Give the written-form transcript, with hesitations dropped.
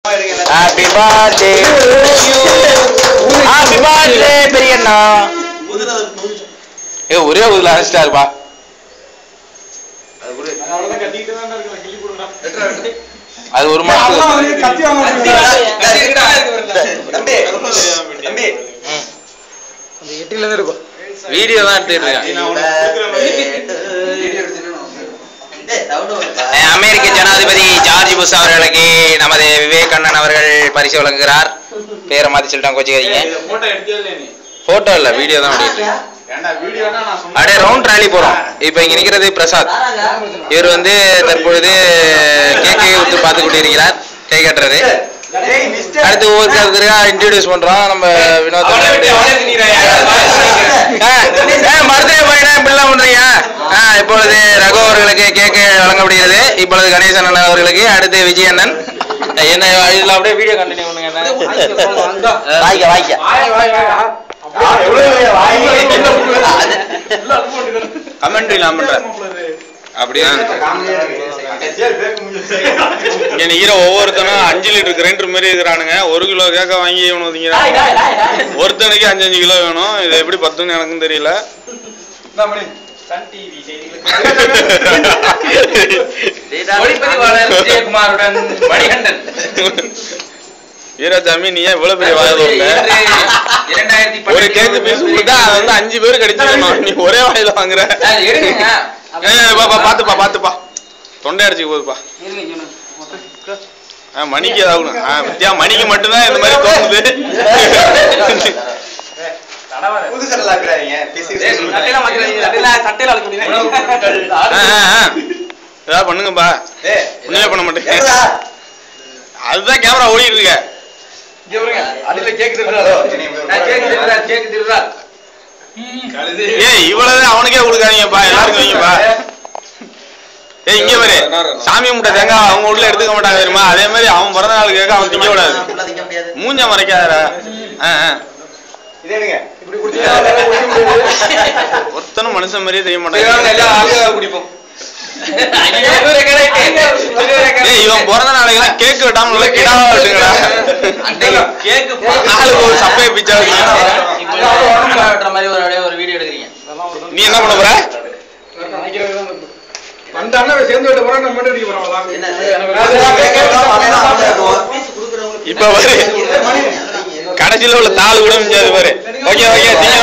Happy birthday to you. Happy birthday Periyanna. ஒரே ஒரு லாஸ்டா இருப்பா. அது ஒரு மாசம் வீடியோ தான் அமெரிக்க ஜனாதிபதி ஜார்ஜ் புஷ் அவர்களுக்கு நமது விவேக் அண்ணன் அவர்கள் பரிசு வழங்குகிறார். பேரை மாத்தி சொல்லிட்டாங்க, கோச்சிக்காதீங்க. போட்டோ இல்ல, வீடியோ தான். அப்படியே ரவுண்ட் ராலி போறோம். இப்ப இங்க நிக்கிறது பிரசாத். இவர் வந்து தற்பொழுது கேக்கை ஊத்து பார்த்து கொண்டிருக்கிறார். கை கட்டுறது. அடுத்து ஒவ்வொருத்தருக்கா இன்ட்ரோடியூஸ் பண்றோம். நம்ம வினோத் மருத்துவ பையனா இப்படிலாம் பண்றீங்க. இப்பொழுது ரகு அவர்களுக்கு கேக்கு வழங்கப்படுகிறது. இப்பொழுது கணேசன் அண்ணன் அவர்களுக்கு, அடுத்து விஜய் அண்ணன். என்ன இதுல அப்படியே வீடியோ கண்டினியூ பண்ணுங்க. கமெண்ட்ரி நான் பண்றேன். அப்படியா நிக்கிற ஒவ்வொருத்தனும் 5 லிட்டர் கிரைண்டர் மாதிரி இருக்கிறானுங்க. 1 கிலோ கேக்க வாங்கி ஒருத்தனுக்கு 5-5 கிலோ வேணும். இது எப்படி 10ன்னு எனக்கும் தெரியல. வீரசாமி, நீ ஏன் இவ்வளவு பெரிய வாயில ஒரு கேக்கு பீஸ் கொடுத்தா அது வந்து 5 பேரு கிடைச்சிடணும். நீ ஒரே வாயில வாங்குற. பாத்துப்பா பாத்துப்பா, தொண்டை அடிச்சுக்கு போகுதுப்பா. மணிக்கு ஏதாகணும். வித்தியா மணிக்கு மட்டும்தான் இந்த மாதிரி தோணுது. ஏதாவது பண்ணுங்கப்பா. ஒண்ணுமே பண்ண மாட்டேங்க. அதுதான் கேமரா ஓடிட்டு இருக்க. இவ்வளவு அவனுக்கே கொடுக்காதீங்கப்பா, எல்லாருக்கும் வைங்கப்பா. இங்க பாரு, சாமி முட்டை தேங்காய் அவங்க வீட்டுல எடுத்துக்க மாட்டாங்க தெரியுமா? அதே மாதிரி அவன் பிறந்த நாள் கேட்க அவன் திங்க விடாது. மூஞ்ச மறைக்காதடா. ஒருத்தனும் மனுஷன் மாதிரியே தெரிய மாட்டாங்க. இவன் பிறந்த நாளைக்கெல்லாம் கேக்கு வெட்டாம நல்லா கிடாவா வெட்டுங்கடா. ஒரு சப்பையை பிச்சா நீ என்ன பண்ண போற? இப்ப பாரு, கடைசியில உள்ள தாள் கூட மிஞ்சாது பாரு. ஓகே ஓகே, நீங்க